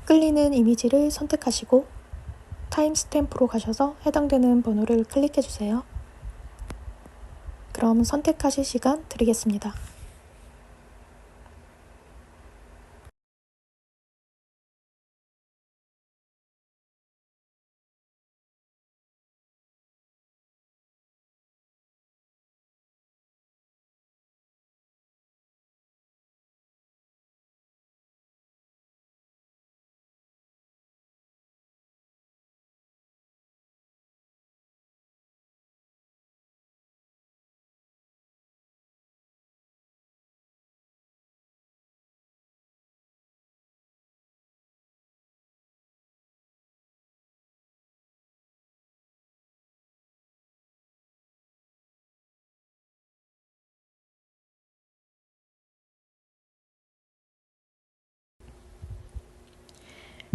끌리는 이미지를 선택하시고 타임스탬프로 가셔서 해당되는 번호를 클릭해주세요. 그럼 선택하실 시간 드리겠습니다.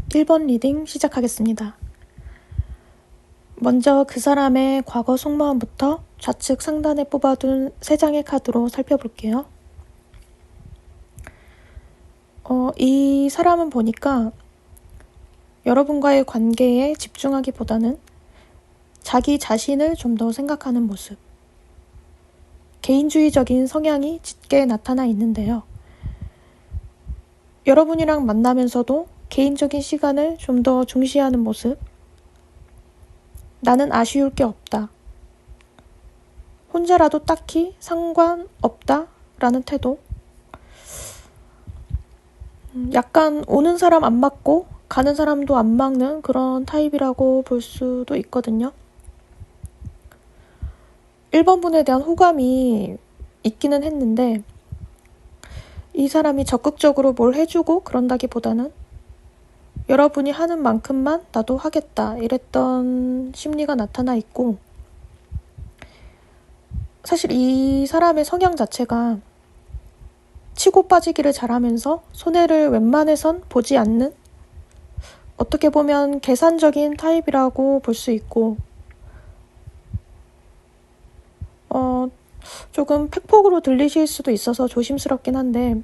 (1번) 리딩 시작하겠습니다. 먼저 그 사람의 과거 속마음부터 좌측 상단에 뽑아둔 3장의 카드로 살펴볼게요. 이 사람은 보니까 여러분과의 관계에 집중하기보다는 자기 자신을 좀 더 생각하는 모습, 개인주의적인 성향이 짙게 나타나 있는데요. 여러분이랑 만나면서도 개인적인 시간을 좀 더 중시하는 모습, 나는 아쉬울 게 없다, 혼자라도 딱히 상관없다 라는 태도, 약간 오는 사람 안 맞고 가는 사람도 안 막는 그런 타입이라고 볼 수도 있거든요. 1번 분에 대한 호감이 있기는 했는데 이 사람이 적극적으로 뭘 해주고 그런다기보다는 여러분이 하는 만큼만 나도 하겠다 이랬던 심리가 나타나 있고, 사실 이 사람의 성향 자체가 치고 빠지기를 잘하면서 손해를 웬만해선 보지 않는, 어떻게 보면 계산적인 타입이라고 볼 수 있고, 조금 팩폭으로 들리실 수도 있어서 조심스럽긴 한데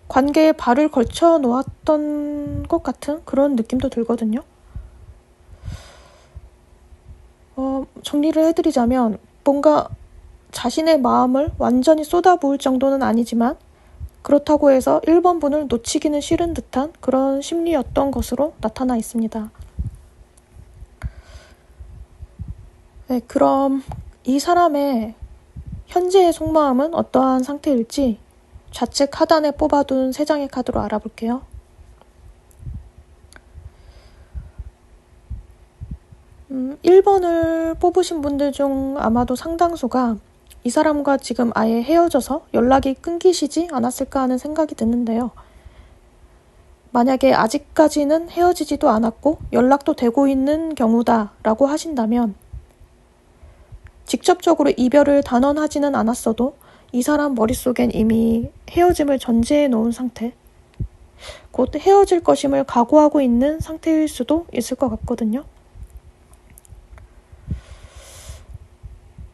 관계에 발을 걸쳐 놓았던 것 같은 그런 느낌도 들거든요. 정리를 해드리자면 뭔가 자신의 마음을 완전히 쏟아부을 정도는 아니지만 그렇다고 해서 1번 분을 놓치기는 싫은 듯한 그런 심리였던 것으로 나타나 있습니다. 네, 그럼 이 사람의 현재의 속마음은 어떠한 상태일지 좌측 하단에 뽑아둔 3장의 카드로 알아볼게요. 음, 1번을 뽑으신 분들 중 아마도 상당수가 이 사람과 지금 아예 헤어져서 연락이 끊기시지 않았을까 하는 생각이 드는데요. 만약에 아직까지는 헤어지지도 않았고 연락도 되고 있는 경우다라고 하신다면 직접적으로 이별을 단언하지는 않았어도 이 사람 머릿속엔 이미 헤어짐을 전제해 놓은 상태, 곧 헤어질 것임을 각오하고 있는 상태일 수도 있을 것 같거든요.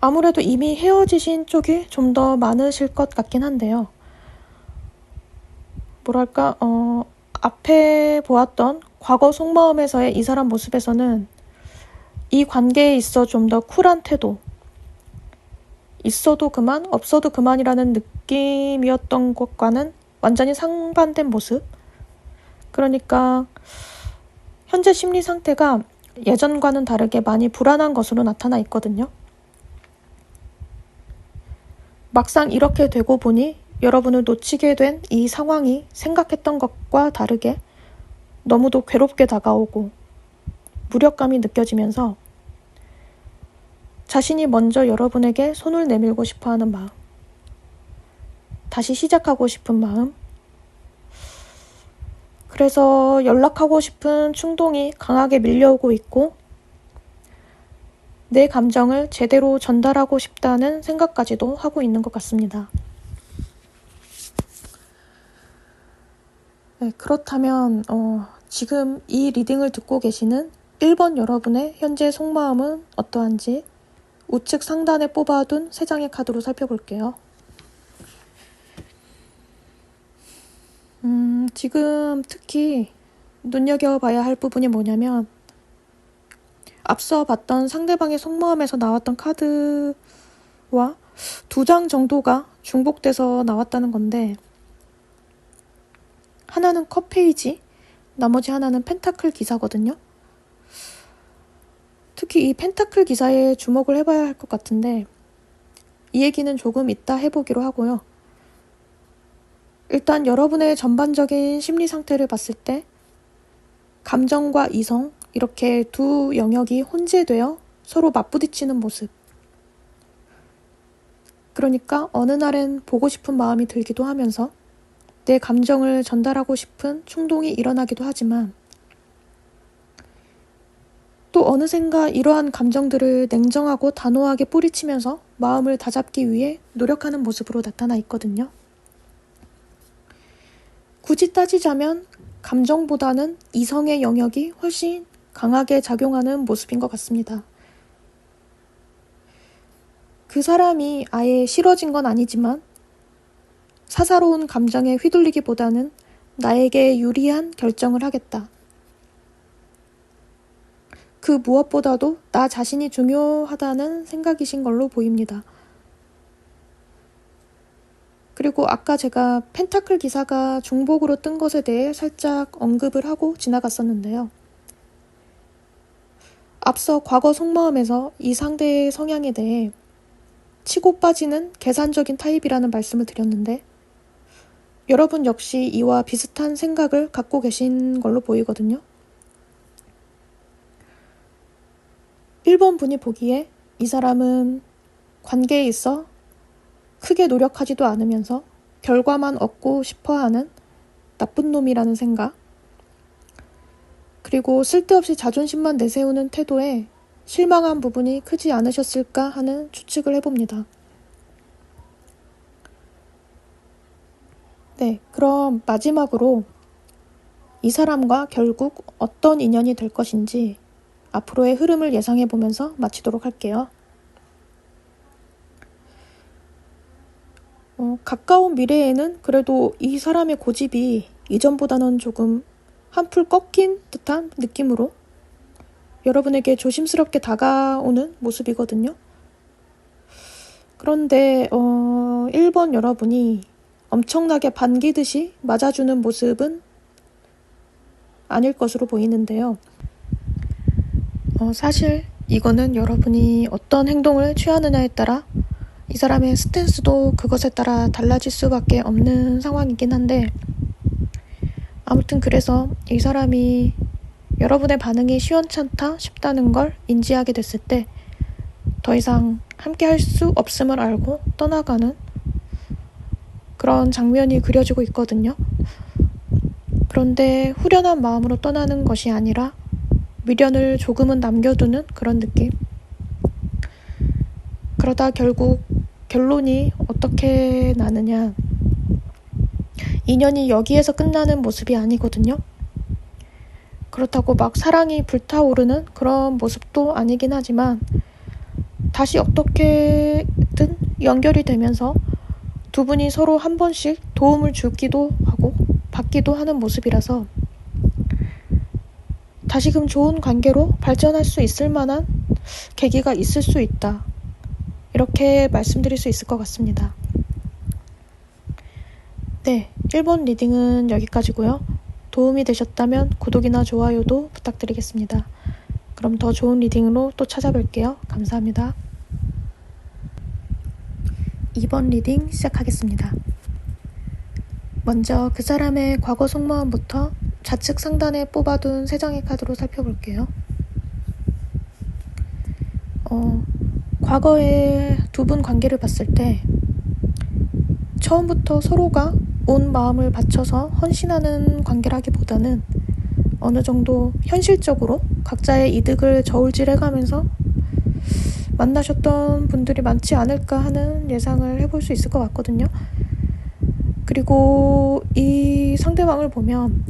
아무래도 이미 헤어지신 쪽이 좀 더 많으실 것 같긴 한데요. 뭐랄까, 앞에 보았던 과거 속마음에서의 이 사람 모습에서는 이 관계에 있어 좀 더 쿨한 태도, 있어도 그만, 없어도 그만이라는 느낌이었던 것과는 완전히 상반된 모습. 그러니까 현재 심리 상태가 예전과는 다르게 많이 불안한 것으로 나타나 있거든요. 막상 이렇게 되고 보니 여러분을 놓치게 된 이 상황이 생각했던 것과 다르게 너무도 괴롭게 다가오고 무력감이 느껴지면서 자신이 먼저 여러분에게 손을 내밀고 싶어하는 마음, 다시 시작하고 싶은 마음, 그래서 연락하고 싶은 충동이 강하게 밀려오고 있고 내 감정을 제대로 전달하고 싶다는 생각까지도 하고 있는 것 같습니다. 네, 그렇다면 지금 이 리딩을 듣고 계시는 1번 여러분의 현재 속마음은 어떠한지 우측 상단에 뽑아둔 3장의 카드로 살펴볼게요. 지금 특히 눈여겨봐야 할 부분이 뭐냐면 앞서 봤던 상대방의 속마음에서 나왔던 카드와 2장 정도가 중복돼서 나왔다는 건데 하나는 컵 페이지, 나머지 하나는 펜타클 기사거든요. 특히 이 펜타클 기사에 주목을 해봐야 할 것 같은데 이 얘기는 조금 이따 해보기로 하고요. 일단 여러분의 전반적인 심리 상태를 봤을 때 감정과 이성 이렇게 두 영역이 혼재되어 서로 맞부딪히는 모습. 그러니까 어느 날엔 보고 싶은 마음이 들기도 하면서 내 감정을 전달하고 싶은 충동이 일어나기도 하지만 또 어느샌가 이러한 감정들을 냉정하고 단호하게 뿌리치면서 마음을 다잡기 위해 노력하는 모습으로 나타나 있거든요. 굳이 따지자면 감정보다는 이성의 영역이 훨씬 강하게 작용하는 모습인 것 같습니다. 그 사람이 아예 싫어진 건 아니지만 사사로운 감정에 휘둘리기보다는 나에게 유리한 결정을 하겠다. 그 무엇보다도 나 자신이 중요하다는 생각이신 걸로 보입니다. 그리고 아까 제가 펜타클 기사가 중복으로 뜬 것에 대해 살짝 언급을 하고 지나갔었는데요. 앞서 과거 속마음에서 이 상대의 성향에 대해 치고 빠지는 계산적인 타입이라는 말씀을 드렸는데 여러분 역시 이와 비슷한 생각을 갖고 계신 걸로 보이거든요. 1번 분이 보기에 이 사람은 관계에 있어 크게 노력하지도 않으면서 결과만 얻고 싶어하는 나쁜 놈이라는 생각, 그리고 쓸데없이 자존심만 내세우는 태도에 실망한 부분이 크지 않으셨을까 하는 추측을 해봅니다. 네, 그럼 마지막으로 이 사람과 결국 어떤 인연이 될 것인지 앞으로의 흐름을 예상해보면서 마치도록 할게요. 가까운 미래에는 그래도 이 사람의 고집이 이전보다는 조금 한풀 꺾인 듯한 느낌으로 여러분에게 조심스럽게 다가오는 모습이거든요. 그런데 1번 여러분이 엄청나게 반기듯이 맞아주는 모습은 아닐 것으로 보이는데요. 사실 이거는 여러분이 어떤 행동을 취하느냐에 따라 이 사람의 스탠스도 그것에 따라 달라질 수밖에 없는 상황이긴 한데 아무튼 그래서 이 사람이 여러분의 반응이 시원찮다 싶다는 걸 인지하게 됐을 때 더 이상 함께 할 수 없음을 알고 떠나가는 그런 장면이 그려지고 있거든요. 그런데 후련한 마음으로 떠나는 것이 아니라 미련을 조금은 남겨두는 그런 느낌. 그러다 결국 결론이 어떻게 나느냐. 인연이 여기에서 끝나는 모습이 아니거든요. 그렇다고 막 사랑이 불타오르는 그런 모습도 아니긴 하지만 다시 어떻게든 연결이 되면서 두 분이 서로 한 번씩 도움을 주기도 하고 받기도 하는 모습이라서 다시금 좋은 관계로 발전할 수 있을 만한 계기가 있을 수 있다. 이렇게 말씀드릴 수 있을 것 같습니다. 네, 1번 리딩은 여기까지고요. 도움이 되셨다면 구독이나 좋아요도 부탁드리겠습니다. 그럼 더 좋은 리딩으로 또 찾아뵐게요. 감사합니다. 2번 리딩 시작하겠습니다. 먼저 그 사람의 과거 속마음부터 좌측 상단에 뽑아둔 3장의 카드로 살펴볼게요. 과거의 두 분 관계를 봤을 때 처음부터 서로가 온 마음을 바쳐서 헌신하는 관계라기보다는 어느 정도 현실적으로 각자의 이득을 저울질해가면서 만나셨던 분들이 많지 않을까 하는 예상을 해볼 수 있을 것 같거든요. 그리고 이 상대방을 보면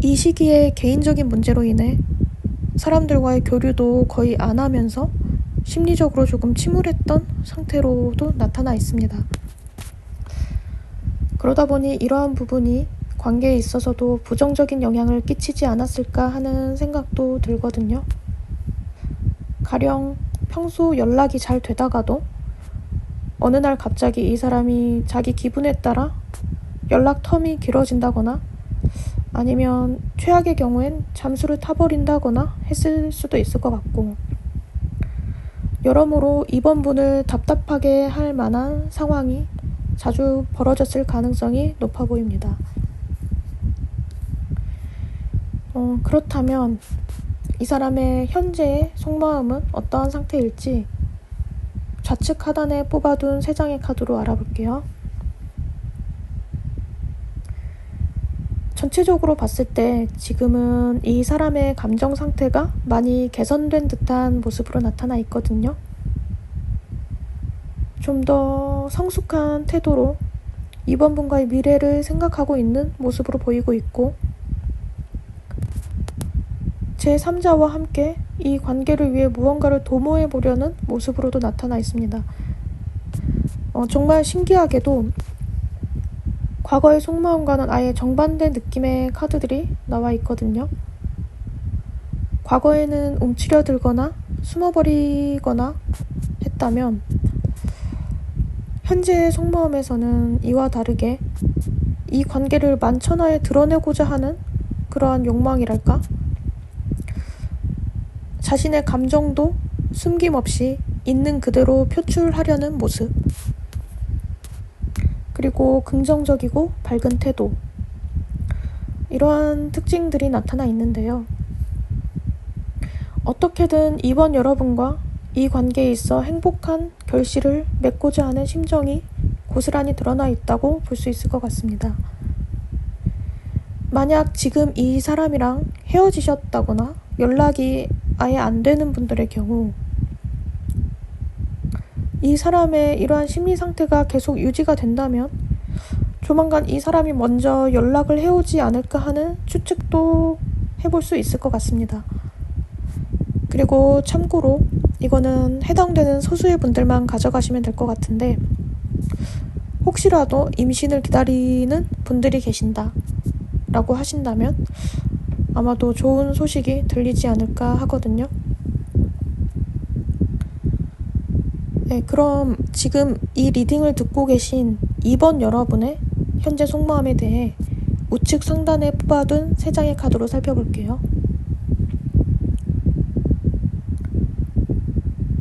이 시기에 개인적인 문제로 인해 사람들과의 교류도 거의 안 하면서 심리적으로 조금 침울했던 상태로도 나타나 있습니다. 그러다 보니 이러한 부분이 관계에 있어서도 부정적인 영향을 끼치지 않았을까 하는 생각도 들거든요. 가령 평소 연락이 잘 되다가도 어느 날 갑자기 이 사람이 자기 기분에 따라 연락 텀이 길어진다거나 아니면 최악의 경우엔 잠수를 타버린다거나 했을 수도 있을 것 같고, 여러모로 이번 분을 답답하게 할 만한 상황이 자주 벌어졌을 가능성이 높아 보입니다. 그렇다면 이 사람의 현재의 속마음은 어떠한 상태일지 좌측 하단에 뽑아둔 3장의 카드로 알아볼게요. 전체적으로 봤을 때 지금은 이 사람의 감정 상태가 많이 개선된 듯한 모습으로 나타나 있거든요. 좀 더 성숙한 태도로 이번 분과의 미래를 생각하고 있는 모습으로 보이고 있고, 제3자와 함께 이 관계를 위해 무언가를 도모해 보려는 모습으로도 나타나 있습니다. 정말 신기하게도 과거의 속마음과는 아예 정반대 느낌의 카드들이 나와 있거든요. 과거에는 움츠려들거나 숨어버리거나 했다면 현재의 속마음에서는 이와 다르게 이 관계를 만천하에 드러내고자 하는 그러한 욕망이랄까? 자신의 감정도 숨김없이 있는 그대로 표출하려는 모습, 그리고 긍정적이고 밝은 태도, 이러한 특징들이 나타나 있는데요. 어떻게든 이번 여러분과 이 관계에 있어 행복한 결실을 맺고자 하는 심정이 고스란히 드러나 있다고 볼 수 있을 것 같습니다. 만약 지금 이 사람이랑 헤어지셨다거나 연락이 아예 안 되는 분들의 경우, 이 사람의 이러한 심리 상태가 계속 유지가 된다면 조만간 이 사람이 먼저 연락을 해오지 않을까 하는 추측도 해볼 수 있을 것 같습니다. 그리고 참고로 이거는 해당되는 소수의 분들만 가져가시면 될 것 같은데, 혹시라도 임신을 기다리는 분들이 계신다 라고 하신다면 아마도 좋은 소식이 들리지 않을까 하거든요. 네, 그럼 지금 이 리딩을 듣고 계신 2번 여러분의 현재 속마음에 대해 우측 상단에 뽑아둔 3장의 카드로 살펴볼게요.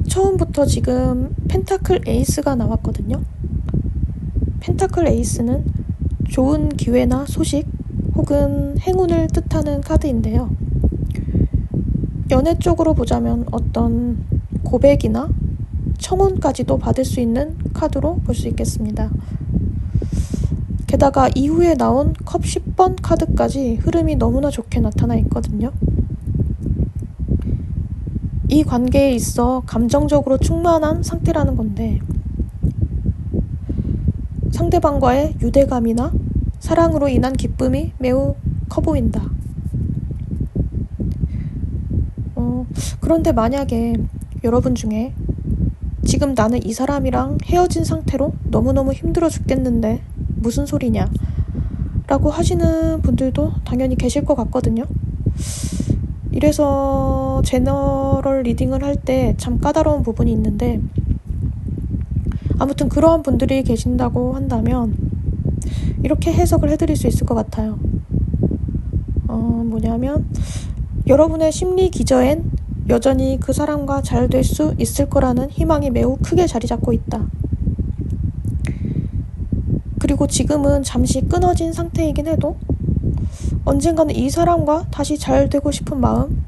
처음부터 지금 펜타클 에이스가 나왔거든요. 펜타클 에이스는 좋은 기회나 소식 혹은 행운을 뜻하는 카드인데요. 연애 쪽으로 보자면 어떤 고백이나 청혼까지도 받을 수 있는 카드로 볼 수 있겠습니다. 게다가 이후에 나온 컵 10번 카드까지 흐름이 너무나 좋게 나타나 있거든요. 이 관계에 있어 감정적으로 충만한 상태라는 건데, 상대방과의 유대감이나 사랑으로 인한 기쁨이 매우 커 보인다. 그런데 만약에 여러분 중에 지금 나는 이 사람이랑 헤어진 상태로 너무너무 힘들어 죽겠는데 무슨 소리냐 라고 하시는 분들도 당연히 계실 것 같거든요. 이래서 제너럴 리딩을 할 때 참 까다로운 부분이 있는데, 아무튼 그러한 분들이 계신다고 한다면 이렇게 해석을 해드릴 수 있을 것 같아요. 뭐냐면 여러분의 심리 기저엔 여전히 그 사람과 잘 될 수 있을 거라는 희망이 매우 크게 자리 잡고 있다. 그리고 지금은 잠시 끊어진 상태이긴 해도 언젠가는 이 사람과 다시 잘 되고 싶은 마음,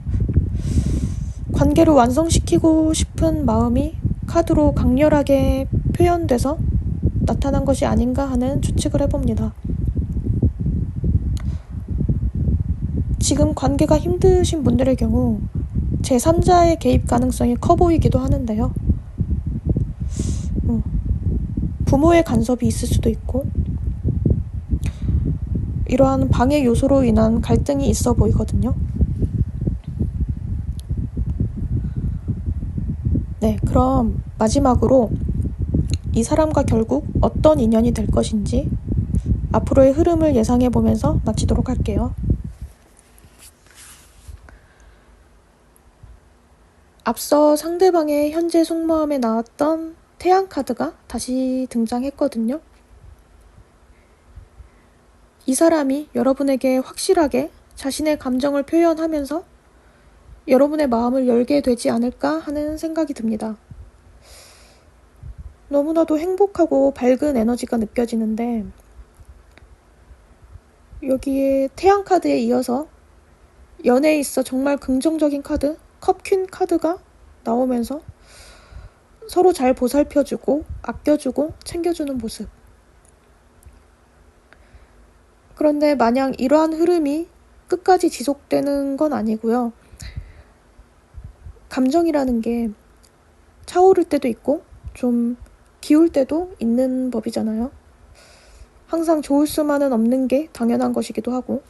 관계를 완성시키고 싶은 마음이 카드로 강렬하게 표현돼서 나타난 것이 아닌가 하는 추측을 해봅니다. 지금 관계가 힘드신 분들의 경우 제3자의 개입 가능성이 커 보이기도 하는데요. 부모의 간섭이 있을 수도 있고 이러한 방해 요소로 인한 갈등이 있어 보이거든요. 네, 그럼 마지막으로 이 사람과 결국 어떤 인연이 될 것인지 앞으로의 흐름을 예상해 보면서 마치도록 할게요. 앞서 상대방의 현재 속마음에 나왔던 태양 카드가 다시 등장했거든요. 이 사람이 여러분에게 확실하게 자신의 감정을 표현하면서 여러분의 마음을 열게 되지 않을까 하는 생각이 듭니다. 너무나도 행복하고 밝은 에너지가 느껴지는데 여기에 태양 카드에 이어서 연애에 있어 정말 긍정적인 카드, 컵퀸 카드가 나오면서 서로 잘 보살펴주고 아껴주고 챙겨주는 모습. 그런데 마냥 이러한 흐름이 끝까지 지속되는 건 아니고요. 감정이라는 게 차오를 때도 있고 좀 기울 때도 있는 법이잖아요. 항상 좋을 수만은 없는 게 당연한 것이기도 하고.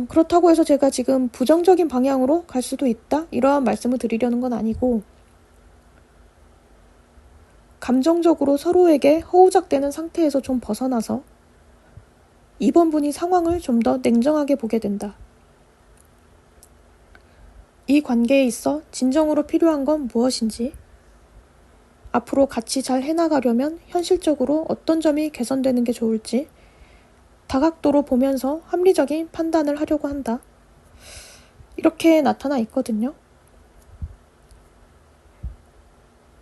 그렇다고 해서 제가 지금 부정적인 방향으로 갈 수도 있다? 이러한 말씀을 드리려는 건 아니고 감정적으로 서로에게 허우적대는 상태에서 좀 벗어나서 이번 분이 상황을 좀 더 냉정하게 보게 된다. 이 관계에 있어 진정으로 필요한 건 무엇인지, 앞으로 같이 잘 해나가려면 현실적으로 어떤 점이 개선되는 게 좋을지 다각도로 보면서 합리적인 판단을 하려고 한다. 이렇게 나타나 있거든요.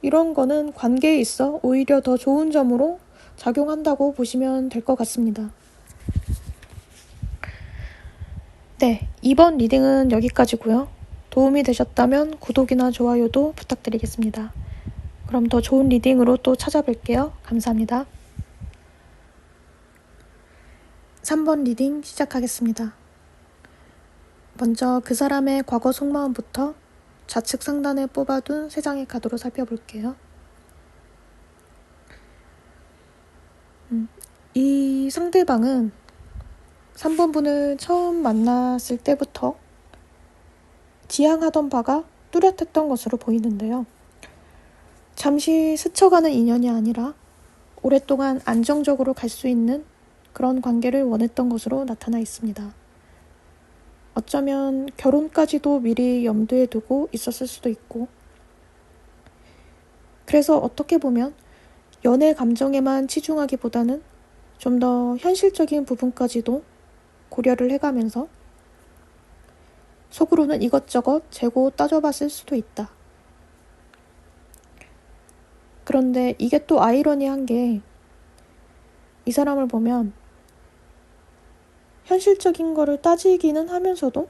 이런 거는 관계에 있어 오히려 더 좋은 점으로 작용한다고 보시면 될 것 같습니다. 네, 이번 리딩은 여기까지고요. 도움이 되셨다면 구독이나 좋아요도 부탁드리겠습니다. 그럼 더 좋은 리딩으로 또 찾아뵐게요. 감사합니다. 3번 리딩 시작하겠습니다. 먼저 그 사람의 과거 속마음부터 좌측 상단에 뽑아둔 3장의 카드로 살펴볼게요. 이 상대방은 3번 분을 처음 만났을 때부터 지향하던 바가 뚜렷했던 것으로 보이는데요. 잠시 스쳐가는 인연이 아니라 오랫동안 안정적으로 갈 수 있는 그런 관계를 원했던 것으로 나타나 있습니다. 어쩌면 결혼까지도 미리 염두에 두고 있었을 수도 있고, 그래서 어떻게 보면 연애 감정에만 치중하기보다는 좀 더 현실적인 부분까지도 고려를 해가면서 속으로는 이것저것 재고 따져봤을 수도 있다. 그런데 이게 또 아이러니한 게, 이 사람을 보면 현실적인 거를 따지기는 하면서도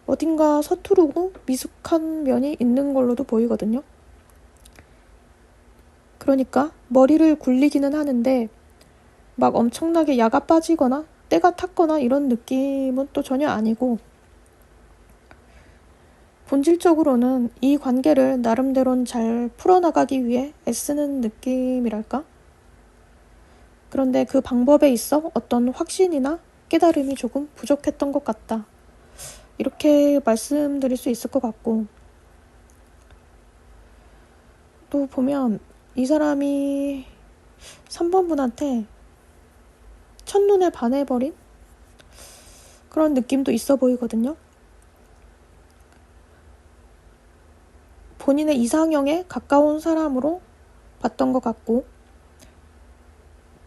어딘가 서투르고 미숙한 면이 있는 걸로도 보이거든요. 그러니까 머리를 굴리기는 하는데 막 엄청나게 야가 빠지거나 때가 탔거나 이런 느낌은 또 전혀 아니고, 본질적으로는 이 관계를 나름대로는 잘 풀어나가기 위해 애쓰는 느낌이랄까? 그런데 그 방법에 있어 어떤 확신이나 깨달음이 조금 부족했던 것 같다. 이렇게 말씀드릴 수 있을 것 같고, 또 보면 이 사람이 3번 분한테 첫눈에 반해버린 그런 느낌도 있어 보이거든요. 본인의 이상형에 가까운 사람으로 봤던 것 같고,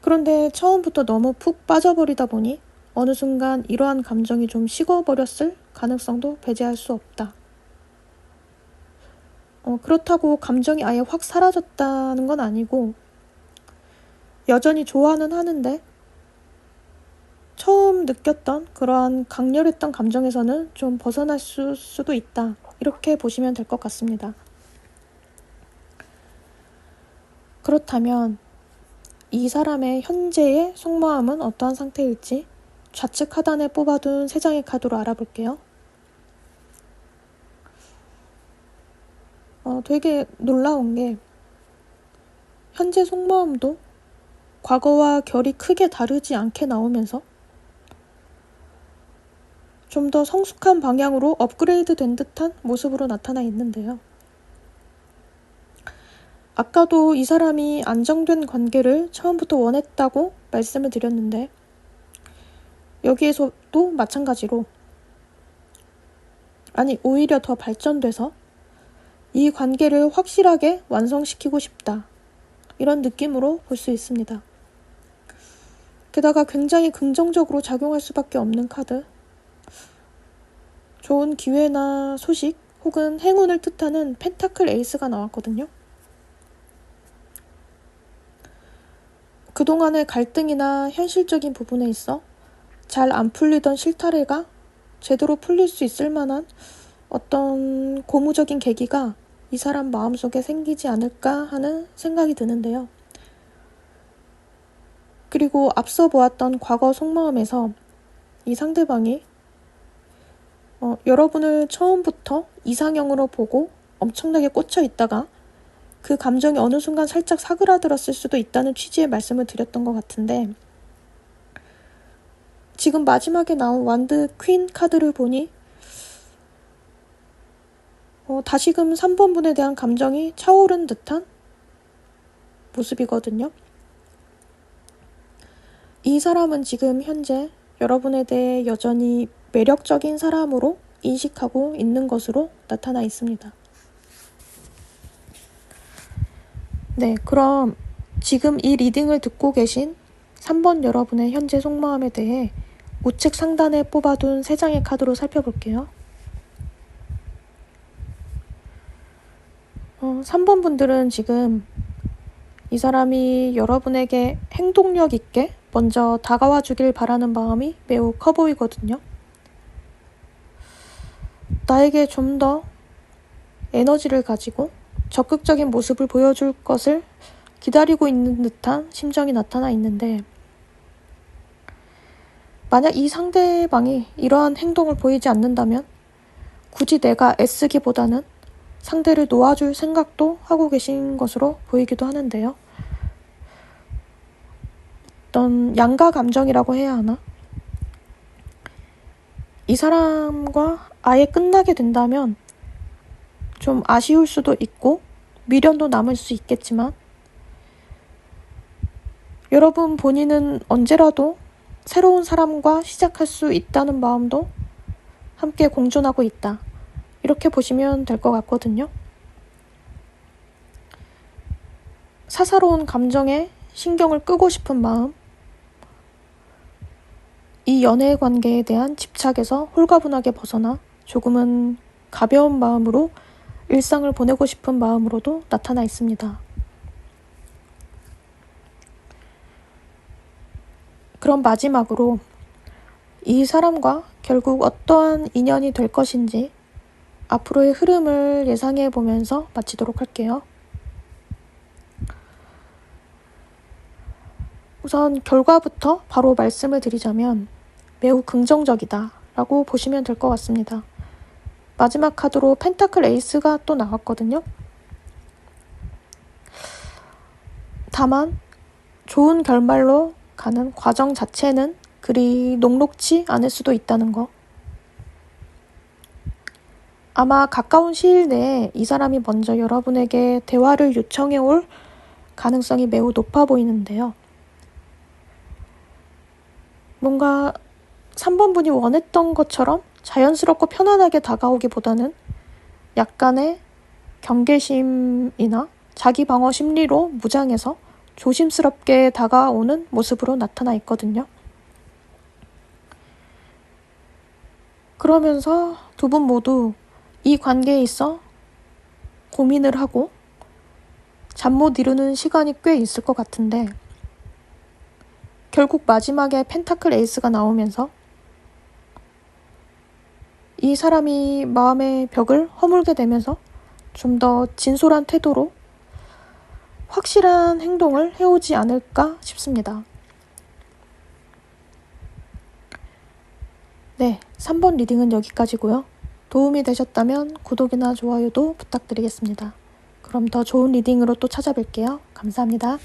그런데 처음부터 너무 푹 빠져버리다 보니 어느 순간 이러한 감정이 좀 식어버렸을 가능성도 배제할 수 없다. 그렇다고 감정이 아예 확 사라졌다는 건 아니고 여전히 좋아는 하는데 처음 느꼈던 그러한 강렬했던 감정에서는 좀 벗어날 수도 있다. 이렇게 보시면 될 것 같습니다. 그렇다면 이 사람의 현재의 속마음은 어떠한 상태일지 좌측 하단에 뽑아둔 3장의 카드로 알아볼게요. 되게 놀라운 게 현재 속마음도 과거와 결이 크게 다르지 않게 나오면서 좀 더 성숙한 방향으로 업그레이드 된 듯한 모습으로 나타나 있는데요. 아까도 이 사람이 안정된 관계를 처음부터 원했다고 말씀을 드렸는데 여기에서도 마찬가지로 아니 오히려 더 발전돼서 이 관계를 확실하게 완성시키고 싶다. 이런 느낌으로 볼 수 있습니다. 게다가 굉장히 긍정적으로 작용할 수밖에 없는 카드. 좋은 기회나 소식 혹은 행운을 뜻하는 펜타클 에이스가 나왔거든요. 그동안의 갈등이나 현실적인 부분에 있어 잘 안 풀리던 실타래가 제대로 풀릴 수 있을 만한 어떤 고무적인 계기가 이 사람 마음속에 생기지 않을까 하는 생각이 드는데요. 그리고 앞서 보았던 과거 속마음에서 이 상대방이 여러분을 처음부터 이상형으로 보고 엄청나게 꽂혀 있다가 그 감정이 어느 순간 살짝 사그라들었을 수도 있다는 취지의 말씀을 드렸던 것 같은데 지금 마지막에 나온 완드 퀸 카드를 보니 다시금 3번 분에 대한 감정이 차오른 듯한 모습이거든요. 이 사람은 지금 현재 여러분에 대해 여전히 매력적인 사람으로 인식하고 있는 것으로 나타나 있습니다. 네, 그럼 지금 이 리딩을 듣고 계신 3번 여러분의 현재 속마음에 대해 우측 상단에 뽑아둔 3장의 카드로 살펴볼게요. 3번 분들은 지금 이 사람이 여러분에게 행동력 있게 먼저 다가와 주길 바라는 마음이 매우 커 보이거든요. 나에게 좀 더 에너지를 가지고 적극적인 모습을 보여줄 것을 기다리고 있는 듯한 심정이 나타나 있는데 만약 이 상대방이 이러한 행동을 보이지 않는다면 굳이 내가 애쓰기보다는 상대를 놓아줄 생각도 하고 계신 것으로 보이기도 하는데요. 어떤 양가 감정이라고 해야 하나? 이 사람과 아예 끝나게 된다면 좀 아쉬울 수도 있고 미련도 남을 수 있겠지만 여러분 본인은 언제라도 새로운 사람과 시작할 수 있다는 마음도 함께 공존하고 있다. 이렇게 보시면 될 것 같거든요. 사사로운 감정에 신경을 끄고 싶은 마음, 이 연애 관계에 대한 집착에서 홀가분하게 벗어나 조금은 가벼운 마음으로 일상을 보내고 싶은 마음으로도 나타나 있습니다. 그럼 마지막으로 이 사람과 결국 어떠한 인연이 될 것인지 앞으로의 흐름을 예상해 보면서 마치도록 할게요. 우선 결과부터 바로 말씀을 드리자면 매우 긍정적이다 라고 보시면 될 것 같습니다. 마지막 카드로 펜타클 에이스가 또 나왔거든요. 다만 좋은 결말로 가는 과정 자체는 그리 녹록지 않을 수도 있다는 거. 아마 가까운 시일 내에 이 사람이 먼저 여러분에게 대화를 요청해 올 가능성이 매우 높아 보이는데요. 뭔가 3번 분이 원했던 것처럼 자연스럽고 편안하게 다가오기보다는 약간의 경계심이나 자기 방어 심리로 무장해서 조심스럽게 다가오는 모습으로 나타나 있거든요. 그러면서 두 분 모두 이 관계에 있어 고민을 하고 잠 못 이루는 시간이 꽤 있을 것 같은데 결국 마지막에 펜타클 에이스가 나오면서 이 사람이 마음의 벽을 허물게 되면서 좀 더 진솔한 태도로 확실한 행동을 해오지 않을까 싶습니다. 네, 3번 리딩은 여기까지고요. 도움이 되셨다면 구독이나 좋아요도 부탁드리겠습니다. 그럼 더 좋은 리딩으로 또 찾아뵐게요. 감사합니다.